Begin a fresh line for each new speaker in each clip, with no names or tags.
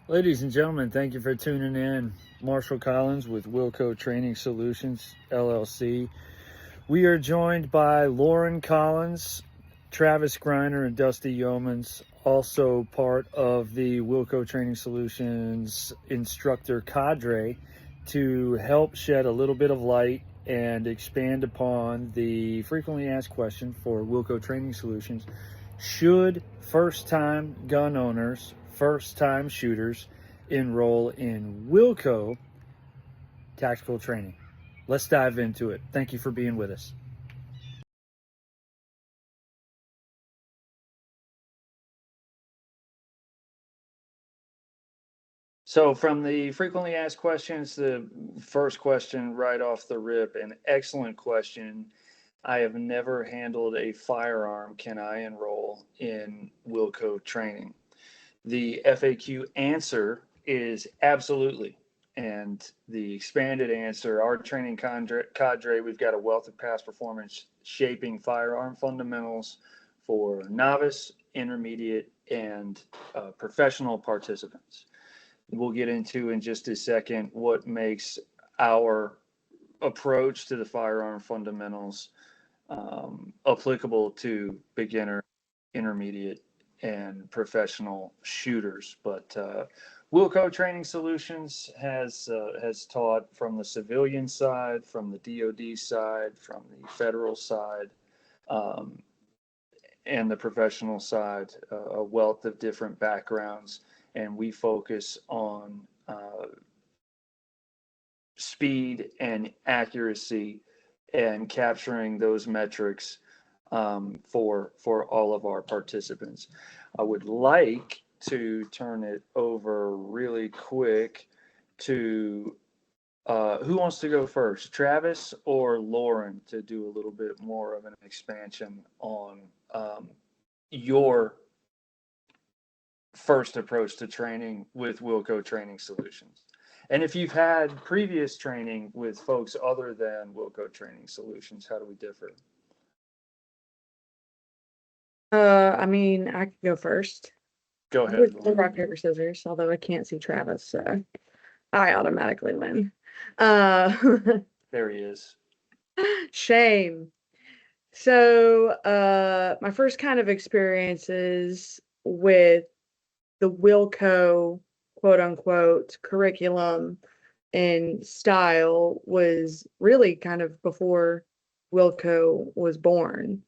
Ladies and gentlemen, thank you for tuning in. Marshall Collins with Wilco Training Solutions, LLC. We are joined by Lauren Collins, Travis Griner, and Dusty Yeomans, also part of the Wilco Training Solutions instructor cadre, to help shed a little bit of light and expand upon the frequently asked question for Wilco Training Solutions. Should first-time gun owners, first-time shooters, enroll in Wilco tactical training? Let's dive into it. Thank you for being with us. So from the frequently asked questions, the first question right off the rip, an excellent question. I have never handled a firearm. Can I enroll in Wilco training? The FAQ answer is absolutely. And the expanded answer, our training cadre, we've got a wealth of past performance shaping firearm fundamentals for novice, intermediate, and professional participants. We'll get into in just a second what makes our approach to the firearm fundamentals applicable to beginner, intermediate, and professional shooters. But Wilco Training Solutions has taught from the civilian side, from the DoD side, from the federal side, and the professional side, a wealth of different backgrounds. And we focus on speed and accuracy and capturing those metrics for all of our participants. I would like to turn it over really quick to who wants to go first, Travis or Lauren, to do a little bit more of an expansion on your first approach to training with Wilco Training Solutions. And if you've had previous training with folks other than Wilco Training Solutions, how do we differ?
I could go first.
Go ahead.
With rock, paper, scissors, although I can't see Travis, so I automatically win. Uh,
There he is.
Shame. So, my first kind of experiences with the Wilco quote unquote curriculum and style was really kind of before Wilco was born.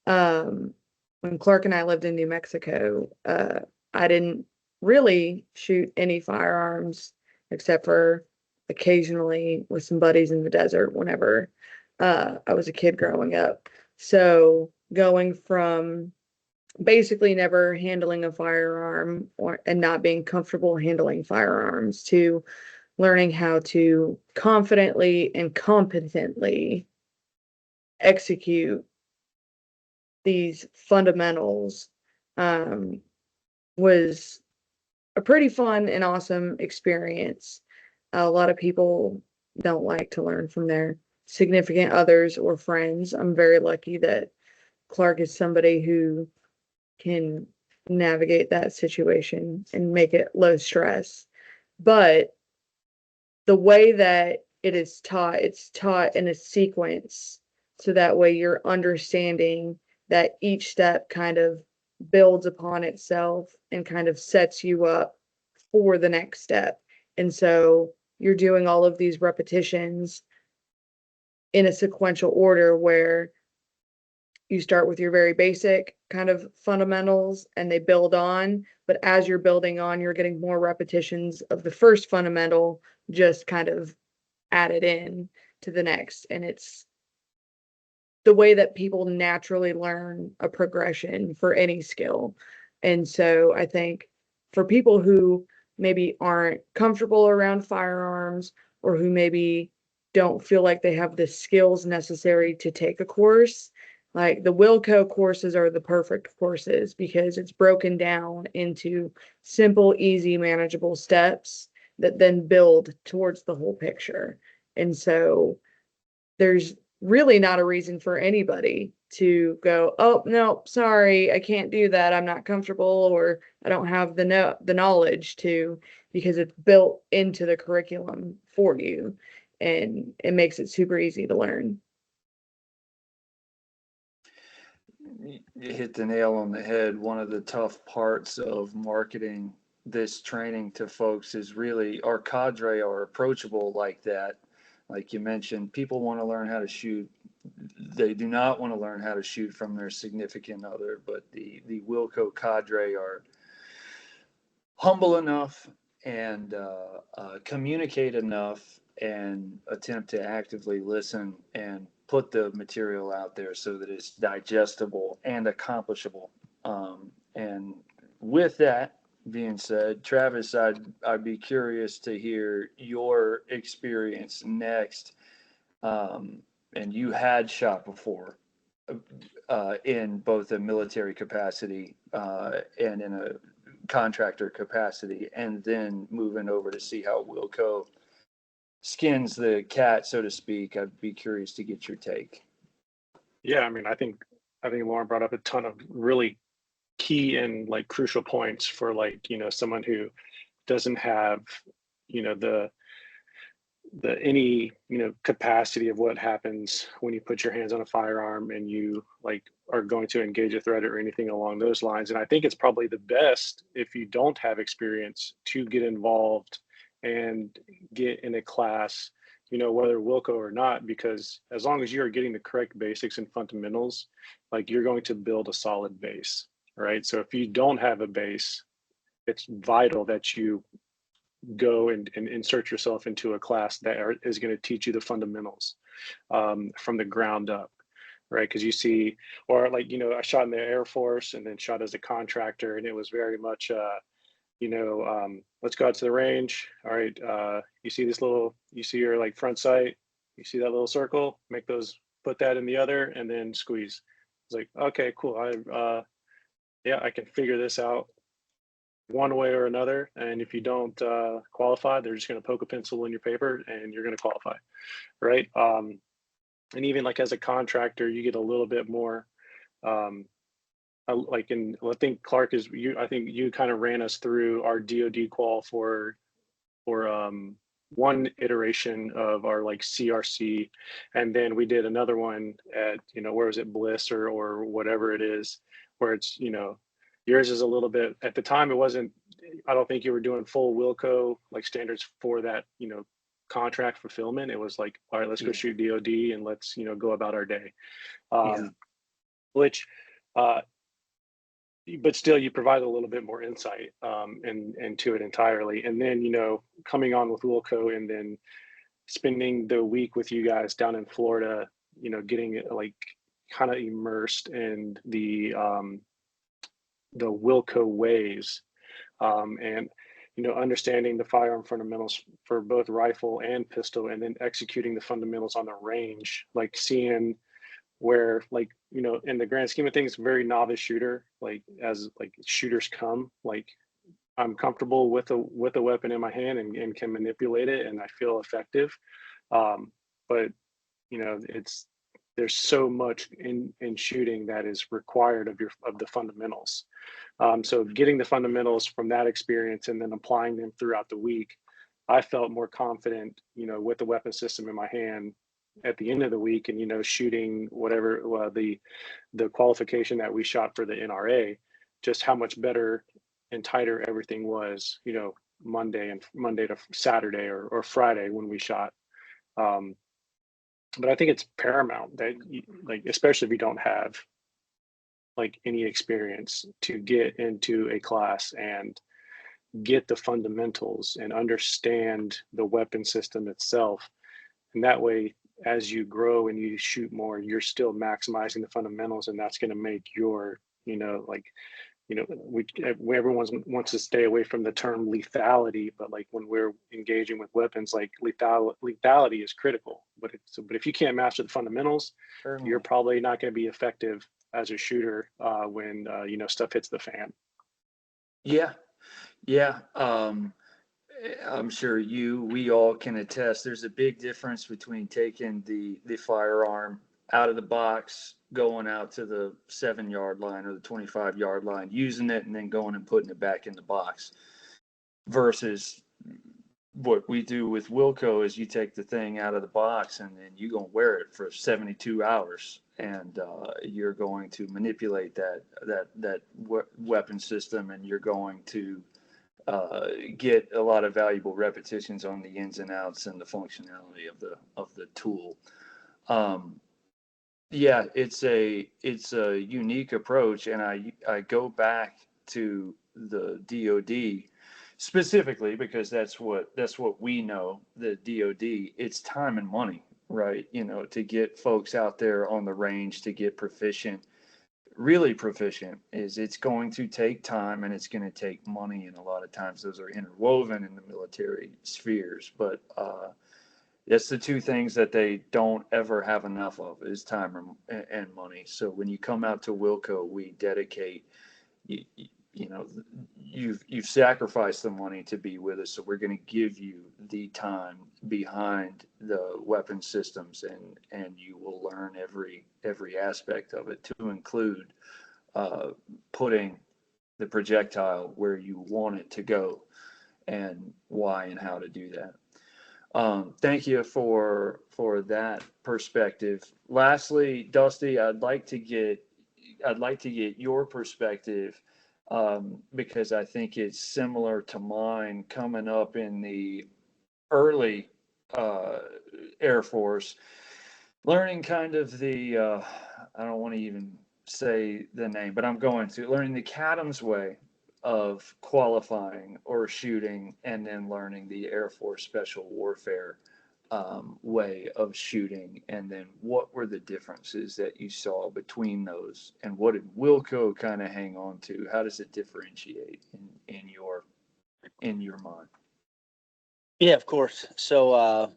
When Clark and I lived in New Mexico, I didn't really shoot any firearms except for occasionally with some buddies in the desert whenever I was a kid growing up. So going from basically never handling a firearm and not being comfortable handling firearms to learning how to confidently and competently execute these fundamentals was a pretty fun and awesome experience. A lot of people don't like to learn from their significant others or friends. I'm very lucky that Clark is somebody who can navigate that situation and make it low stress. But the way that it's taught in a sequence. So that way you're understanding that each step kind of builds upon itself and kind of sets you up for the next step. And so you're doing all of these repetitions in a sequential order where you start with your very basic kind of fundamentals and they build on, but as you're building on, you're getting more repetitions of the first fundamental just kind of added in to the next. And it's the way that people naturally learn a progression for any skill. And so I think for people who maybe aren't comfortable around firearms or who maybe don't feel like they have the skills necessary to take a course, like the Wilco courses are the perfect courses because it's broken down into simple, easy, manageable steps that then build towards the whole picture. And so there's really not a reason for anybody to go, oh, no, sorry, I can't do that. I'm not comfortable, or I don't have the knowledge to, because it's built into the curriculum for you, and it makes it super easy to learn.
You hit the nail on the head. One of the tough parts of marketing this training to folks is really our cadre are approachable like that. Like you mentioned, people want to learn how to shoot. They do not want to learn how to shoot from their significant other, but the Wilco cadre are humble enough and communicate enough and attempt to actively listen and put the material out there so that it's digestible and accomplishable. And with that being said, Travis, I'd be curious to hear your experience next. And you had shot before in both a military capacity and in a contractor capacity, and then moving over to see how Wilco skins the cat, so to speak. I'd be curious to get your take.
Yeah, I mean, I think Lauren brought up a ton of really key and like crucial points for like, you know, someone who doesn't have, you know, the any, you know, capacity of what happens when you put your hands on a firearm and you like are going to engage a threat or anything along those lines. And I think it's probably the best, if you don't have experience, to get involved and get in a class, you know, whether Wilco or not, because as long as you're getting the correct basics and fundamentals, like you're going to build a solid base, right? So if you don't have a base, it's vital that you go and insert yourself into a class that is going to teach you the fundamentals from the ground up, right? Because you see, or like, you know, I shot in the Air Force and then shot as a contractor, and it was very much, you know, let's go out to the range. All right, you see this little, you see your like front sight, you see that little circle, make those, put that in the other, and then squeeze. It's like, okay, cool. Yeah, I can figure this out one way or another, and if you don't qualify, they're just going to poke a pencil in your paper and you're going to qualify, right? And even like as a contractor, you get a little bit more like in, I think Clark is you, I think you kind of ran us through our DoD qual for one iteration of our like CRC, and then we did another one at, you know, where was it, Bliss or whatever it is, where it's, you know, yours is a little bit, at the time it wasn't, I don't think you were doing full Wilco like standards for that, you know, contract fulfillment. It was like, all right, let's go shoot DoD and let's, you know, go about our day. Which but still you provide a little bit more insight into it entirely. And then, you know, coming on with Wilco and then spending the week with you guys down in Florida, you know, getting like kind of immersed in the Wilco ways, and, you know, understanding the firearm fundamentals for both rifle and pistol, and then executing the fundamentals on the range, like seeing where, like, you know, in the grand scheme of things, very novice shooter, like as like shooters come, like I'm comfortable with a weapon in my hand and can manipulate it and I feel effective. But you know, there's so much in shooting that is required of the fundamentals. So getting the fundamentals from that experience and then applying them throughout the week, I felt more confident, you know, with the weapon system in my hand at the end of the week, and, you know, shooting whatever the qualification that we shot for the NRA, just how much better and tighter everything was, you know, Monday to Saturday or Friday when we shot. But I think it's paramount that like, especially if you don't have like any experience, to get into a class and get the fundamentals and understand the weapon system itself. And that way, as you grow and you shoot more, you're still maximizing the fundamentals, and that's going to make your, you know, like, you know, everyone wants to stay away from the term lethality, but like when we're engaging with weapons, like lethality is critical. But if you can't master the fundamentals, you're probably not going to be effective as a shooter when you know, stuff hits the fan.
Yeah. I'm sure we all can attest. There's a big difference between taking the firearm out of the box, going out to the 7-yard line or the 25-yard line, using it, and then going and putting it back in the box. Versus what we do with Wilco is you take the thing out of the box and then you're going to wear it for 72 hours, and you're going to manipulate that weapon system, and you're going to get a lot of valuable repetitions on the ins and outs and the functionality of the tool. Yeah, it's a unique approach, and I go back to the DoD specifically because that's what we know. The DoD, it's time and money, right? To get folks out there on the range to get proficient, really proficient, it's going to take time and it's going to take money, and a lot of times those are interwoven in the military spheres. But that's the two things that they don't ever have enough of, is time and money. So when you come out to Wilco, we dedicate, you've sacrificed the money to be with us, so we're going to give you the time behind the weapon systems, and you will learn every aspect of it, to include putting the projectile where you want it to go, and why and how to do that. Thank you for that perspective. Lastly, Dusty, I'd like to get your perspective, because I think it's similar to mine, coming up in the early Air Force, learning kind of the I don't want to even say the name, but I'm going to learning the Cadams way of qualifying or shooting, and then learning the Air Force Special Warfare way of shooting. And then what were the differences that you saw between those, and what did Wilco kind of hang on to? How does it differentiate in your mind?
Yeah, of course. So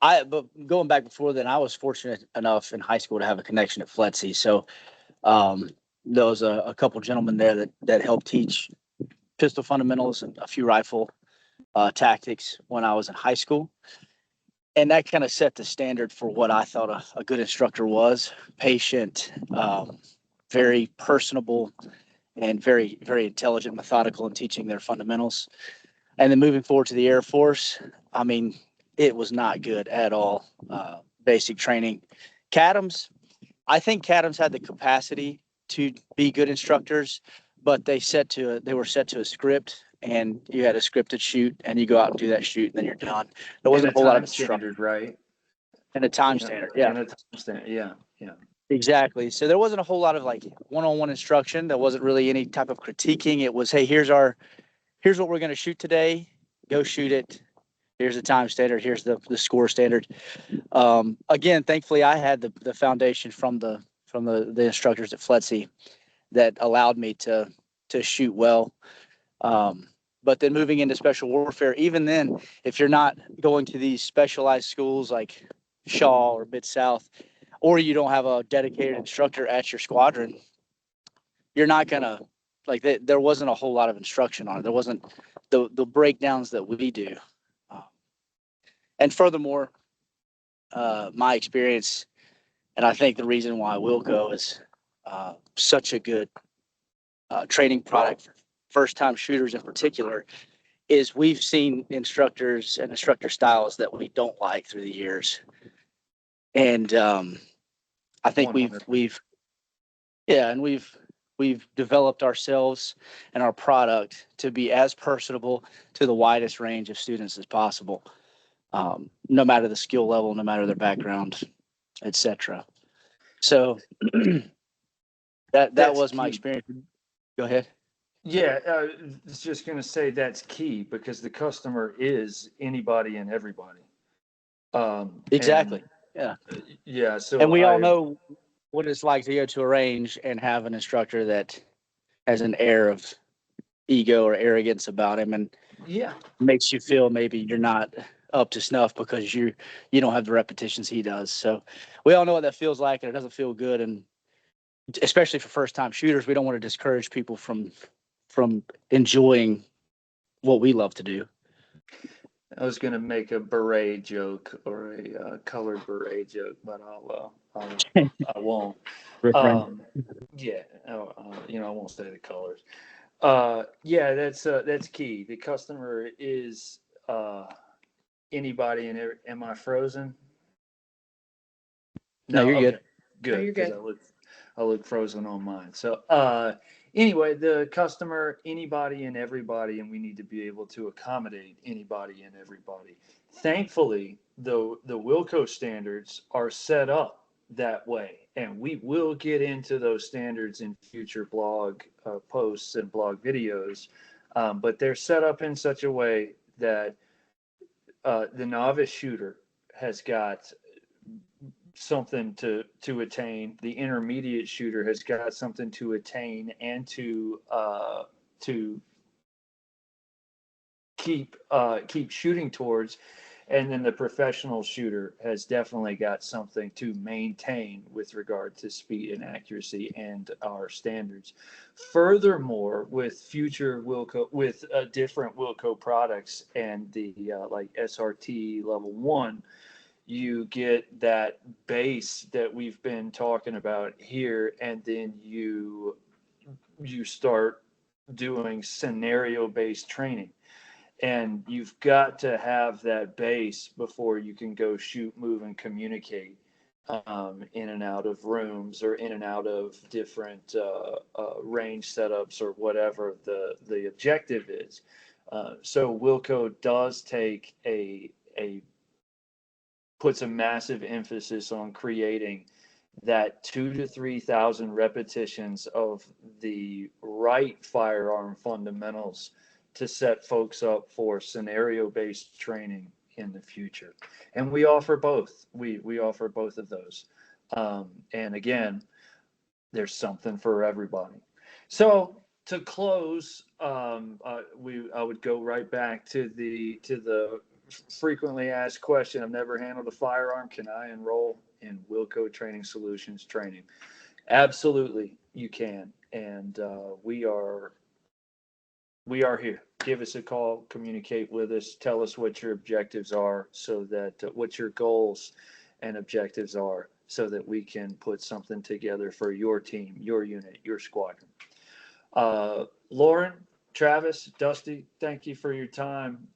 but going back before then, I was fortunate enough in high school to have a connection at FLETC. So there was a couple gentlemen there that helped teach pistol fundamentals and a few rifle tactics when I was in high school. And that kind of set the standard for what I thought a good instructor was: patient, very personable, and very, very intelligent, methodical in teaching their fundamentals. And then moving forward to the Air Force, I mean, it was not good at all. Basic training. Cadams, I think Cadams had the capacity to be good instructors, but they were set to a script, and you had a scripted shoot, and you go out and do that shoot, and then you're done. There wasn't a whole lot of
standard, right?
And a time standard, yeah.
And a time standard, yeah.
Exactly. So there wasn't a whole lot of like one-on-one instruction. There wasn't really any type of critiquing. It was, hey, here's what we're going to shoot today. Go shoot it. Here's the time standard. Here's the score standard. Again, thankfully, I had the foundation from the instructors at FLETC that allowed me to shoot well. But then moving into special warfare, even then, if you're not going to these specialized schools like Shaw or Mid-South, or you don't have a dedicated instructor at your squadron, you're not gonna, like, there wasn't a whole lot of instruction on it. There wasn't the breakdowns that we do. And furthermore, my experience, and I think the reason why Wilco is such a good training product for first-time shooters in particular, is we've seen instructors and instructor styles that we don't like through the years. And I think we've developed ourselves and our product to be as personable to the widest range of students as possible, no matter the skill level, no matter their background, etc. So that was my experience. Go ahead.
Yeah, I was just going to say that's key, because the customer is anybody and everybody.
Exactly. Yeah.
Yeah. So,
and we all know what it's like to go to a range and have an instructor that has an air of ego or arrogance about him, and makes you feel maybe you're not up to snuff because you don't have the repetitions he does. So we all know what that feels like, and it doesn't feel good. And especially for first-time shooters, we don't want to discourage people from enjoying what we love to do. I
was going to make a beret joke or a colored beret joke, but I won't.
Reference.
Yeah, I won't say the colors. Yeah, that's key. The customer is anybody and am I frozen?
No, you're good.
Okay, good.
you're
Because
good.
I look frozen on mine. So anyway, the customer, anybody and everybody, and we need to be able to accommodate anybody and everybody. Thankfully, the Wilco standards are set up that way, and we will get into those standards in future blog posts and blog videos. But they're set up in such a way that the novice shooter has got something to attain. The intermediate shooter has got something to attain and to keep shooting towards, and then the professional shooter has definitely got something to maintain with regard to speed and accuracy and our standards. Furthermore, with future Wilco, with different Wilco products and the like SRT level 1, you get that base that we've been talking about here, and then you start doing scenario based training, and you've got to have that base before you can go shoot, move, and communicate in and out of rooms or in and out of different range setups or whatever the objective is. So Wilco does take puts a massive emphasis on creating that 2,000 to 3,000 repetitions of the right firearm fundamentals to set folks up for scenario-based training in the future. And we offer both. We offer both of those. And again, there's something for everybody. So to close, I would go right back to the frequently asked question. I've never handled a firearm. Can I enroll in Wilco Training Solutions training? Absolutely, you can. And we are here. Give us a call, communicate with us, tell us what your objectives are, so that what your goals and objectives are, so that we can put something together for your team, your unit, your squadron. Lauren, Travis, Dusty, thank you for your time.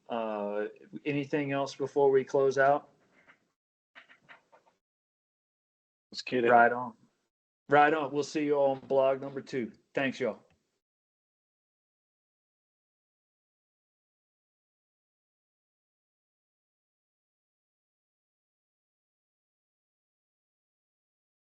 Anything else before we close out?
Let's get it.
Right on. Right on. We'll see you all on blog number 2. Thanks, y'all.